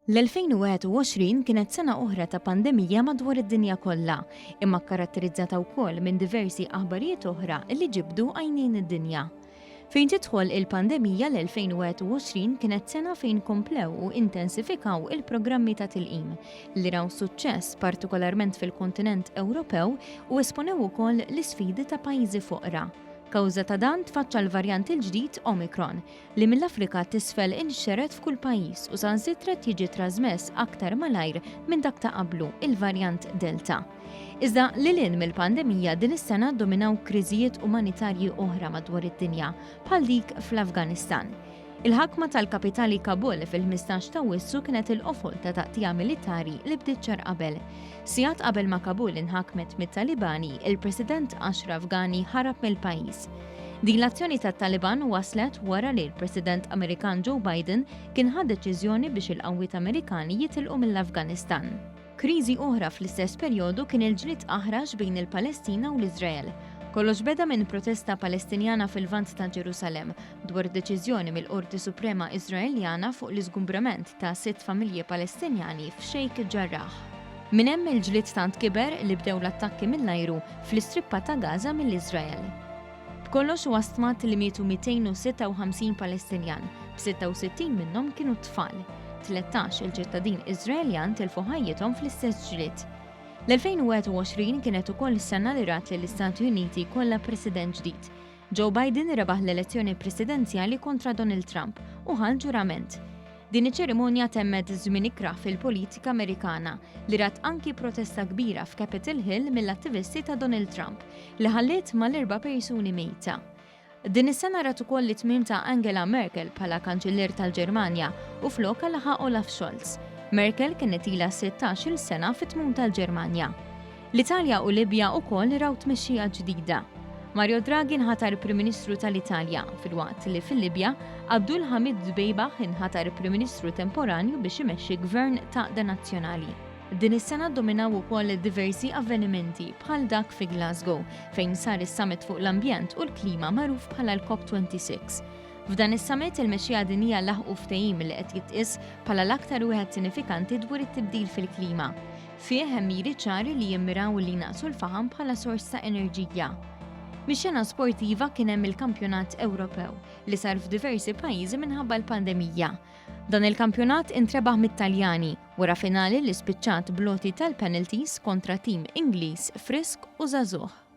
L-2021 kienet sena oħra ta' pandemija madwar id-dinja kollha, imma karatterizzata wkoll minn diversi aħbarijiet oħra li ġibdu għajnejn id-dinja. Fejn tidħol il-pandemija l-2021 kienet sena fejn komplew u intensifikaw il-programmi ta' tilqim li raw suċċess partikolarment fil-kontinent Ewropew u esponew ukoll l-isfidi ta' pajjiżi foqra. Kawża ta' dan tfaċċa l-varjant il-ġdid Omicron li mill-Afrika t'isfel inxxeret f'kull pajjiż u sansitra jiġi trasmess aktar malajr minn dak ta' qablu, il-varjant Delta. Iżda lilin mill-pandemija din is-sena dominaw kriżijiet umanitarji oħra madwar id-dinja bħal dik fl-Afganistan. Il-ħakma tal-kapitali Kabul fil-15 ta' Wissu kienet il-qofol ta' taqtija militari li bdiet ċar qabel. Sigħat qabel ma' Kabul inħakmet mit-Talibani, il-President Ashraf Ghani ħarab mill-pajjiż. Din l-azzjoni tat-Taliban waslet wara li l-President Amerikan Joe Biden kien ħad deċiżjoni biex il-qawwiet Amerikani jitilqu mill-Afganistan. Kriżi oħra fl-istess perjodu kien il-ġlied aħraġ bejn il-Palestina u l-Iżrael. Kollox beda minn protesta Palestinjana fil-vant ta' Ġerusalemm dwar deċiżjoni mill-Qorti Suprema Iżraeljana fuq l-iżgumbrament ta' 6 familji Palestinjani f'Xejk Ġarrah. Minn hemm il-ġlied tant kiber li bdew l-attakki mill-ajru fl-istrippa ta' Gaza mill-Iżrael. B'kollox wastmat li mietu 256 Palestinjan, b'66 minnhom kienu tfal. 13 il-ċittadin Iżraeljan tilfu ħajjithom fl-istess ġlied. L-2021 kienet ukoll is-sena li rat li l-Istati Uniti kollha president ġdid. Joe Biden rebaħ l-elezzjoni presidenzjali kontra Donald Trump u ħal ġurament. Din iċ-ċerimonja temmet żmien ikra fil-politika Amerikana li rat anki protesta kbira f'Capitol Hill mill-attivisti ta' Donald Trump li ħalliet mal-4 persuni mejta. Din is-sena rat ukoll it-tmiem ta' Angela Merkel bħala kanċiller tal-Ġermanja u floka laħa Olaf Scholz. Merkel kienet ilha 16-il sena fit-tmum tal-Ġermanja. L-Italja u Libja wkoll raw tmexxija ġdida. Mario Draghi inħatar Prim Ministru tal-Italja filwaqt li fil-Libja Abdul Hamid Dbeibah inħatar Prim Ministru temporanju biex imexxi gvern taqda nazzjonali. Din is-sena dominaw ukoll diversi avvenimenti bħal dak fi Glasgow fejn sar is-summit fuq l-ambjent u l-klima magħruf bħala l-COP26. F'dan is-summit il-mexxija dinjija laħqu ftehim li qed jitqies bħala l-aktar wieħed sinifikanti dwar it-tibdil fil-klima. Fih hemm miri ċari li jimmiraw li naqsu l-faħam bħala sors ta' enerġija. Mix-xena sportiva kien hemm il-Kampjonat Ewropew li sar f'diversi pajjiżi minħabba l-pandemija. Dan il-kampjonat intrebaħ mit-Taljani wara finali li spiċċat bloti tal-penalties kontra tim Ingliż frisk u żagħżugħ.